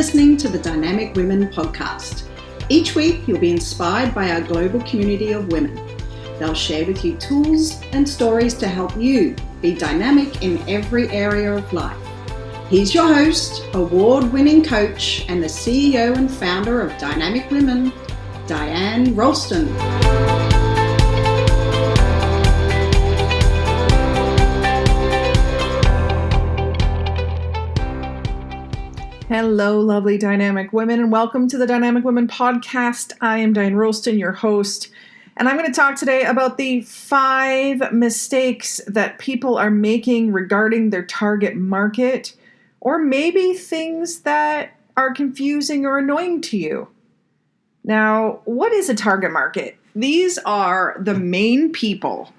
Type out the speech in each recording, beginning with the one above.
listening to the Dynamic Women podcast. Each week, you'll be inspired by our global community of women. They'll share with you tools and stories to help you be dynamic in every area of life. Here's your host, award-winning coach, and the CEO and founder of Dynamic Women, Diane Rolston. Hello, lovely dynamic women, and welcome to the Dynamic Women podcast. I am Diane Rolston, your host, and I'm going to talk today about the 5 mistakes that people are making regarding their target market, or maybe things that are confusing or annoying to you. Now, what is a target market? These are the main people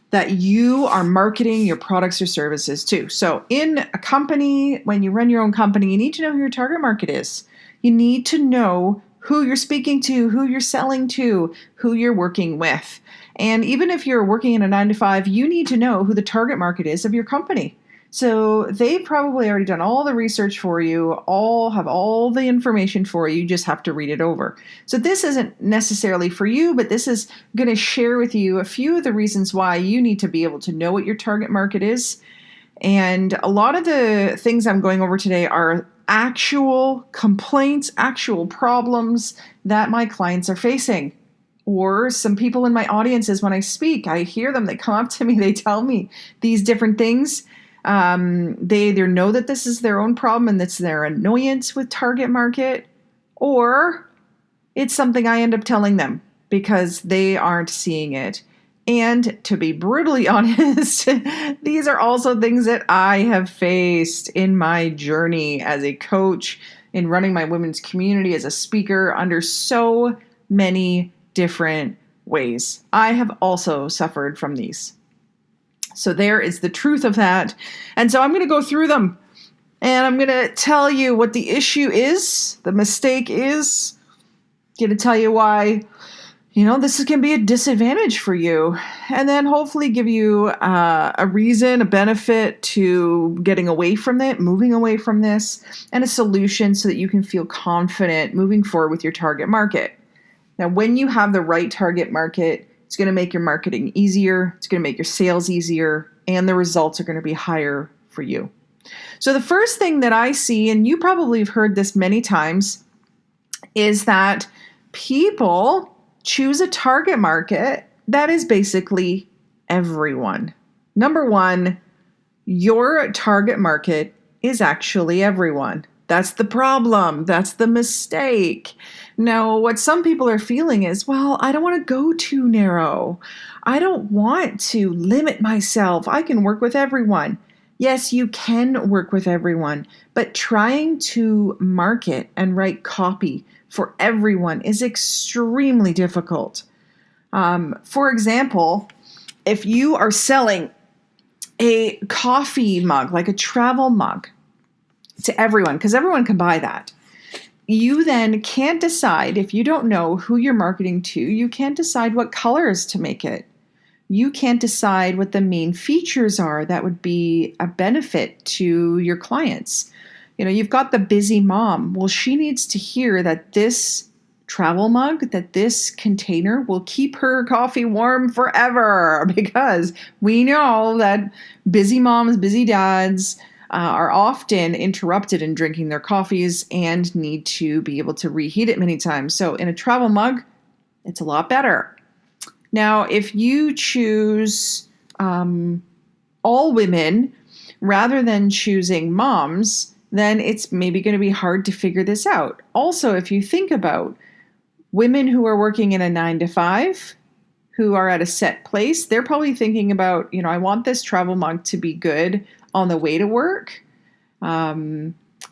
that you are marketing your products or services to. So in a company, when you run your own company, you need to know who your target market is. You need to know who you're speaking to, who you're selling to, who you're working with. And even if you're working in a 9-to-5, you need to know who the target market is of your company. So they've probably already done all the research for you, have all the information for you. You just have to read it over. So this isn't necessarily for you, but this is going to share with you a few of the reasons why you need to be able to know what your target market is. And a lot of the things I'm going over today are actual complaints, actual problems that my clients are facing. Or some people in my audiences, when I speak, I hear them, they come up to me, they tell me these different things. They either know that this is their own problem and that's their annoyance with target market, or it's something I end up telling them because they aren't seeing it. And to be brutally honest, these are also things that I have faced in my journey as a coach, in running my women's community, as a speaker, under so many different ways. I have also suffered from these. So there is the truth of that. And so I'm going to go through them and I'm going to tell you what the issue is, the mistake is. I'm going to tell you why, this can be a disadvantage for you. And then hopefully give you a reason, a benefit to getting away from it, moving away from this, and a solution so that you can feel confident moving forward with your target market. Now, when you have the right target market, it's going to make your marketing easier, it's going to make your sales easier, and the results are going to be higher for you. So the first thing that I see, and you probably have heard this many times, is that people choose a target market that is basically everyone. Number one, your target market is actually everyone. That's the problem. That's the mistake. Now, what some people are feeling is, well, I don't want to go too narrow. I don't want to limit myself. I can work with everyone. Yes, you can work with everyone, but trying to market and write copy for everyone is extremely difficult. For example, if you are selling a coffee mug, like a travel mug, to everyone, because everyone can buy that. You then can't decide, if you don't know who you're marketing to, you can't decide what colors to make it. You can't decide what the main features are that would be a benefit to your clients. You've got the busy mom. Well, she needs to hear that this travel mug, that this container will keep her coffee warm forever, because we know that busy moms, busy dads, are often interrupted in drinking their coffees and need to be able to reheat it many times. So in a travel mug, it's a lot better. Now, if you choose all women rather than choosing moms, then it's maybe going to be hard to figure this out. Also, if you think about women who are working in a 9-to-5, who are at a set place, they're probably thinking about, I want this travel mug to be good on the way to work.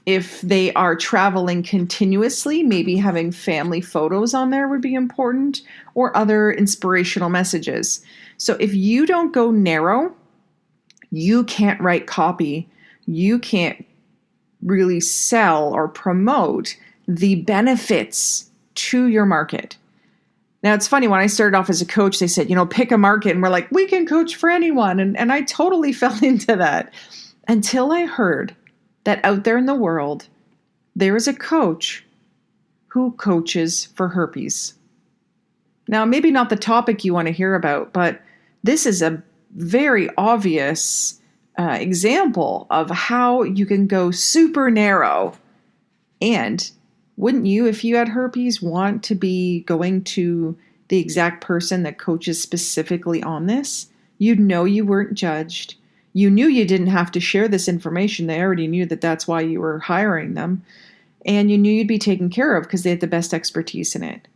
If they are traveling continuously, maybe having family photos on there would be important, or other inspirational messages. So if you don't go narrow, you can't write copy, you can't really sell or promote the benefits to your market. Now, it's funny, when I started off as a coach, they said, pick a market. And we're like, we can coach for anyone. And I totally fell into that until I heard that out there in the world, there is a coach who coaches for herpes. Now, maybe not the topic you want to hear about, but this is a very obvious example of how you can go super narrow. And wouldn't you, if you had herpes, want to be going to the exact person that coaches specifically on this? You'd know you weren't judged. You knew you didn't have to share this information. They already knew that that's why you were hiring them. And you knew you'd be taken care of because they had the best expertise in it.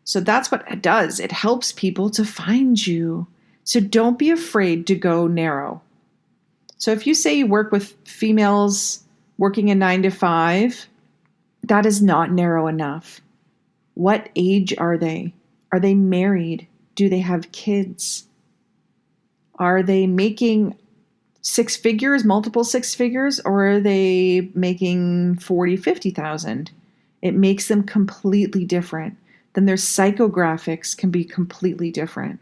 So that's what it does. It helps people to find you. So don't be afraid to go narrow. So if you say you work with females working a 9 to 5, that is not narrow enough. What age are they? Are they married? Do they have kids? Are they making 6 figures, multiple 6 figures, or are they making 40, 50,000? It makes them completely different. Then their psychographics can be completely different.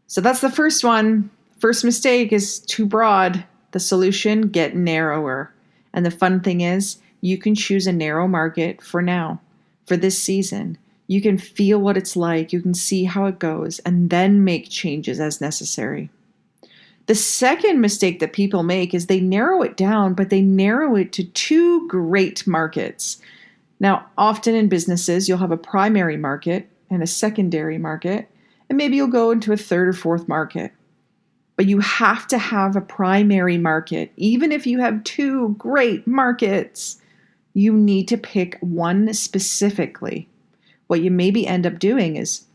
So that's the first one. First mistake is too broad. The solution, get narrower. And the fun thing is, you can choose a narrow market for now, for this season. You can feel what it's like. You can see how it goes and then make changes as necessary. The second mistake that people make is they narrow it down, but they narrow it to 2 great markets. Now, often in businesses, you'll have a primary market and a secondary market, and maybe you'll go into a third or fourth market. But you have to have a primary market. Even if you have 2 great markets, you need to pick one specifically. What you maybe end up doing is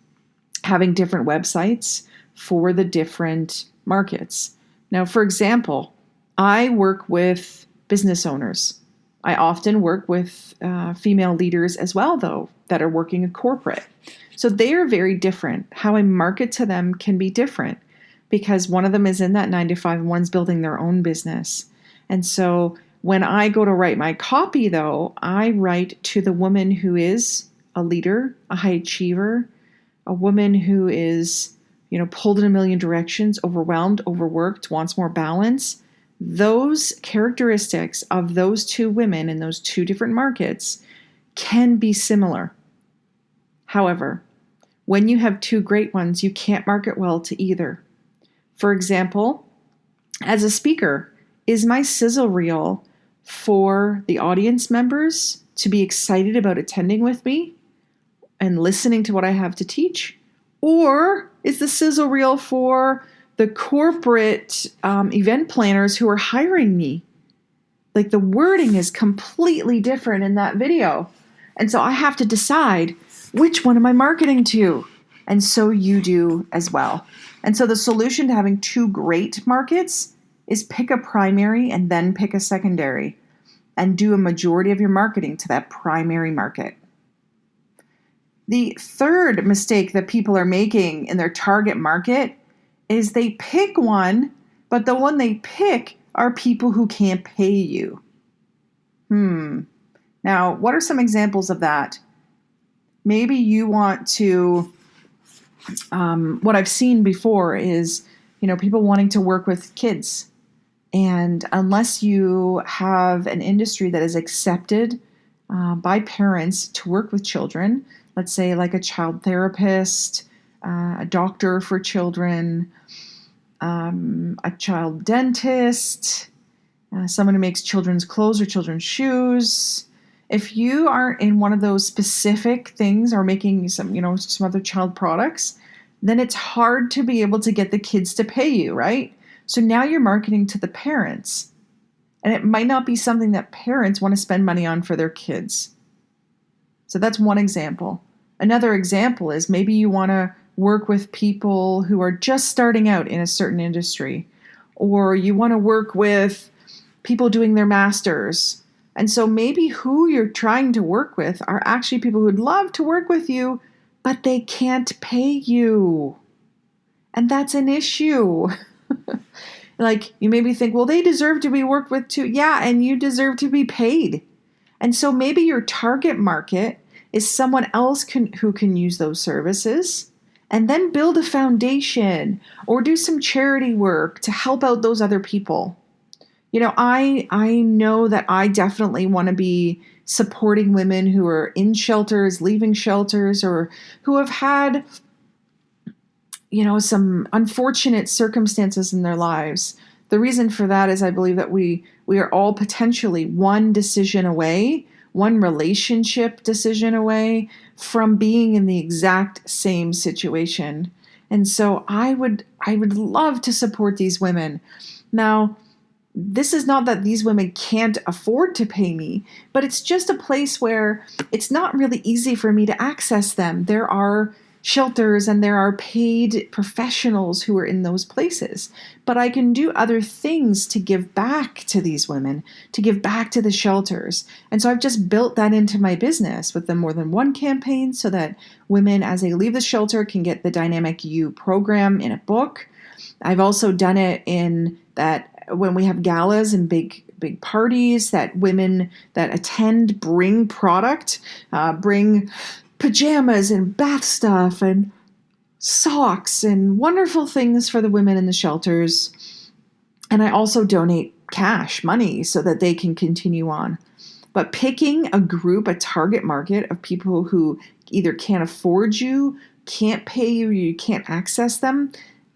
having different websites for the different markets. Now, for example, I work with business owners. I often work with female leaders as well, though, that are working in corporate. So they are very different. How I market to them can be different because one of them is in that 9 to 5 and one's building their own business. And so when I go to write my copy, though, I write to the woman who is a leader, a high achiever, a woman who is, pulled in a million directions, overwhelmed, overworked, wants more balance. Those characteristics of those 2 women in those 2 different markets can be similar. However, when you have 2 great ones, you can't market well to either. For example, as a speaker, is my sizzle reel for the audience members to be excited about attending with me and listening to what I have to teach? Or is the sizzle reel for the corporate event planners who are hiring me? Like the wording is completely different in that video. And so I have to decide which one am I marketing to? And so you do as well. And so the solution to having 2 great markets is pick a primary and then pick a secondary and do a majority of your marketing to that primary market. The third mistake that people are making in their target market is they pick one, but the one they pick are people who can't pay you. Now, what are some examples of that? Maybe you want to, what I've seen before is, people wanting to work with kids. And unless you have an industry that is accepted by parents to work with children, let's say like a child therapist, a doctor for children, a child dentist, someone who makes children's clothes or children's shoes. If you aren't in one of those specific things or making some other child products, then it's hard to be able to get the kids to pay you, right? So now you're marketing to the parents. And it might not be something that parents want to spend money on for their kids. So that's one example. Another example is maybe you want to work with people who are just starting out in a certain industry, or you want to work with people doing their masters. And so maybe who you're trying to work with are actually people who'd love to work with you, but they can't pay you. And that's an issue. Like you maybe think, well, they deserve to be worked with too. Yeah, and you deserve to be paid. And so maybe your target market is someone else who can use those services, and then build a foundation or do some charity work to help out those other people. I know that I definitely want to be supporting women who are in shelters, leaving shelters, or who have had, some unfortunate circumstances in their lives. The reason for that is I believe that we are all potentially one decision away, one relationship decision away from being in the exact same situation. And so I would love to support these women. Now, this is not that these women can't afford to pay me, but it's just a place where it's not really easy for me to access them. There are shelters and there are paid professionals who are in those places, but I can do other things to give back to these women, to give back to the shelters. And so I've just built that into my business with the More Than One campaign so that women, as they leave the shelter, can get the Dynamic You program in a book. I've also done it in that when we have galas and big parties, that women that attend bring product, bring pajamas and bath stuff and socks and wonderful things for the women in the shelters. And I also donate cash, money, so that they can continue on. But picking a group, a target market of people who either can't afford you, can't pay you, you can't access them,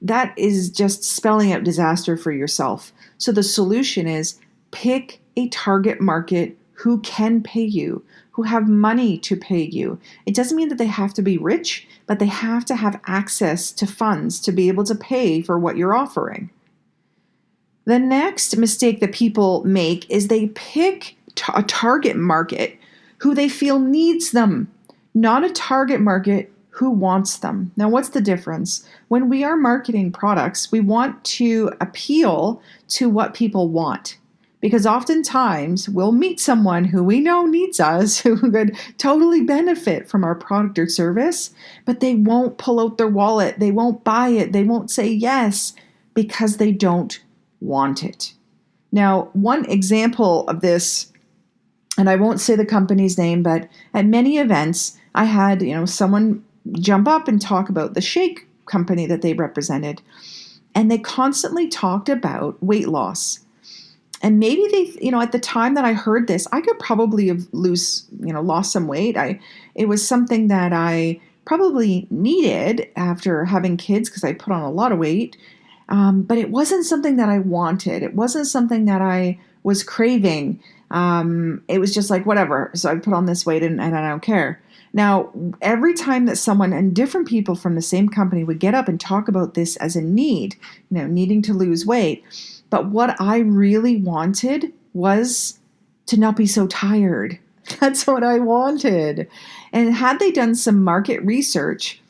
that is just spelling out disaster for yourself. So the solution is pick a target market who can pay you, who have money to pay you. It doesn't mean that they have to be rich, but they have to have access to funds to be able to pay for what you're offering. The next mistake that people make is they pick a target market who they feel needs them, not a target market who wants them. Now, what's the difference? When we are marketing products, we want to appeal to what people want. Because oftentimes we'll meet someone who we know needs us, who could totally benefit from our product or service, but they won't pull out their wallet. They won't buy it. They won't say yes because they don't want it. Now, one example of this, and I won't say the company's name, but at many events, I had, someone jump up and talk about the shake company that they represented. And they constantly talked about weight loss. And maybe they, at the time that I heard this, I could probably have lost some weight. It was something that I probably needed after having kids because I put on a lot of weight. But it wasn't something that I wanted. It wasn't something that I was craving. It was just like, whatever. So I put on this weight and I don't care. Now, every time that someone and different people from the same company would get up and talk about this as a need, needing to lose weight. But what I really wanted was to not be so tired. That's what I wanted. And had they done some market research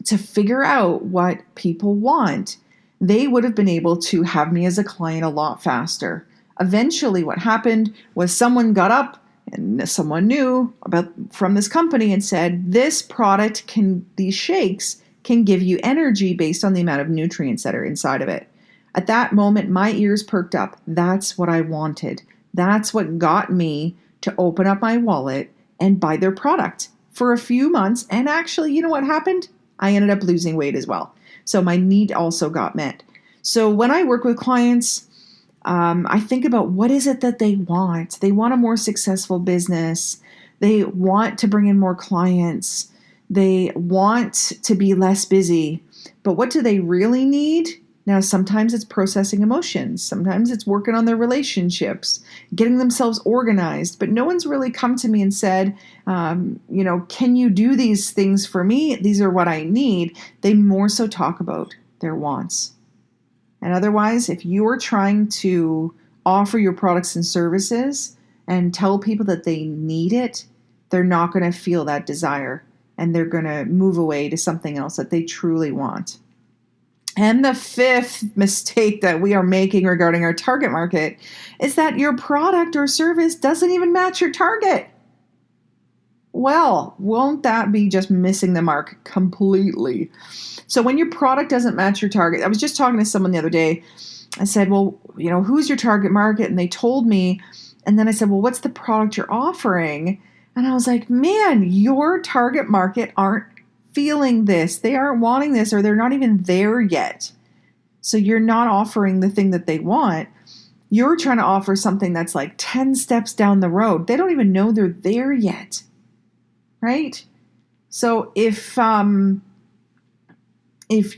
to figure out what people want, they would have been able to have me as a client a lot faster. Eventually, what happened was someone got up and someone knew about from this company and said, this product these shakes can give you energy based on the amount of nutrients that are inside of it. At that moment, my ears perked up. That's what I wanted. That's what got me to open up my wallet and buy their product for a few months. And actually, you know what happened? I ended up losing weight as well. So my need also got met. So when I work with clients, I think about what is it that they want. They want a more successful business. They want to bring in more clients. They want to be less busy. But what do they really need? Now, sometimes it's processing emotions. Sometimes it's working on their relationships, getting themselves organized. But no one's really come to me and said, can you do these things for me? These are what I need. They more so talk about their wants. And otherwise, if you are trying to offer your products and services and tell people that they need it, they're not going to feel that desire. And they're going to move away to something else that they truly want. And the fifth mistake that we are making regarding our target market is that your product or service doesn't even match your target. Well, won't that be just missing the mark completely? So when your product doesn't match your target, I was just talking to someone the other day. I said, well, who's your target market? And they told me, and then I said, well, what's the product you're offering? And I was like, man, your target market aren't feeling this. They aren't wanting this, or they're not even there yet. So you're not offering the thing that they want. You're trying to offer something that's like 10 steps down the road. They don't even know they're there yet, right? So if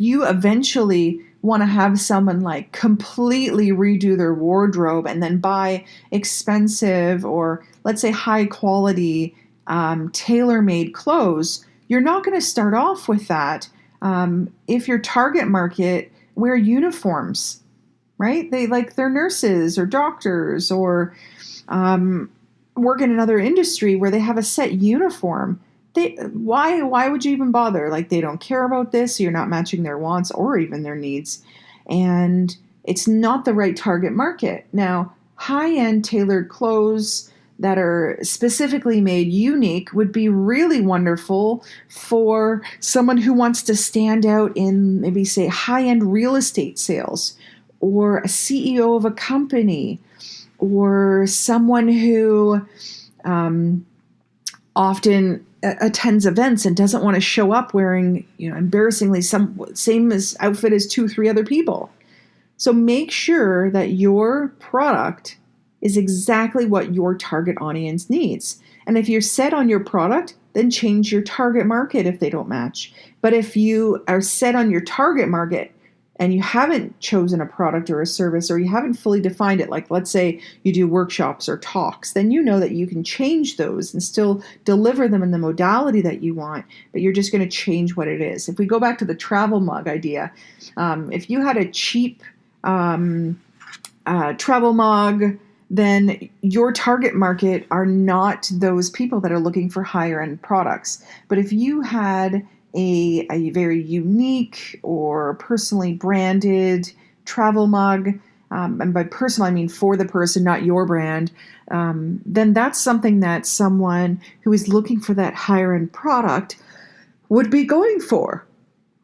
you eventually want to have someone like completely redo their wardrobe and then buy expensive or let's say high quality tailor-made clothes, you're not going to start off with that. If your target market wear uniforms, right? They're nurses or doctors or work in another industry where they have a set uniform. Why would you even bother? Like, they don't care about this, so you're not matching their wants or even their needs. And it's not the right target market. Now, high-end tailored clothes that are specifically made unique would be really wonderful for someone who wants to stand out in maybe, say, high-end real estate sales, or a CEO of a company, or someone who often attends events and doesn't want to show up wearing, embarrassingly same as outfit as 2-3 other people. So make sure that your product is exactly what your target audience needs. And if you're set on your product, then change your target market if they don't match. But if you are set on your target market and you haven't chosen a product or a service, or you haven't fully defined it, like let's say you do workshops or talks, then you know that you can change those and still deliver them in the modality that you want, but you're just going to change what it is. If we go back to the travel mug idea, if you had a cheap travel mug, then your target market are not those people that are looking for higher end products. But if you had a very unique or personally branded travel mug, and by personal I mean for the person, not your brand, then that's something that someone who is looking for that higher end product would be going for,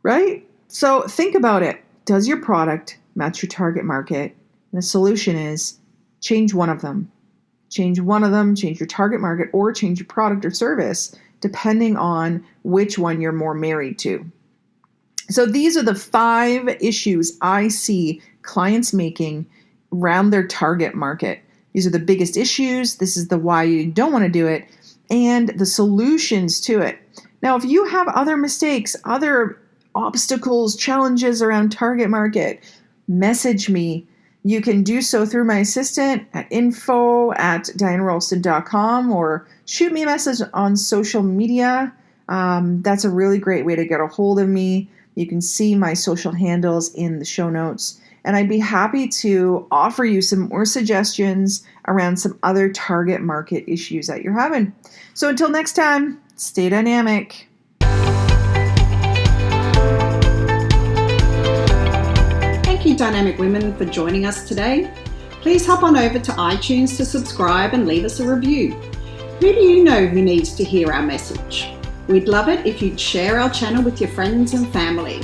right? So think about it. Does your product match your target market? And the solution is change one of them. Change one of them, change your target market, or change your product or service, depending on which one you're more married to. So these are the 5 issues I see clients making around their target market. These are the biggest issues. This is the why you don't want to do it, and the solutions to it. Now, if you have other mistakes, other obstacles, challenges around target market, message me. You can do so through my assistant at info@DianeRolston.com, or shoot me a message on social media. That's a really great way to get a hold of me. You can see my social handles in the show notes. And I'd be happy to offer you some more suggestions around some other target market issues that you're having. So until next time, stay dynamic. Thank you, Dynamic Women, for joining us today. Please hop on over to iTunes to subscribe and leave us a review. Who do you know who needs to hear our message? We'd love it if you'd share our channel with your friends and family.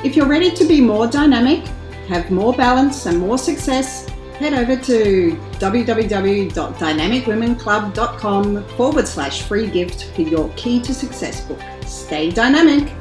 If you're ready to be more dynamic, have more balance and more success, head over to www.dynamicwomenclub.com/free gift for your Key to Success book. Stay dynamic.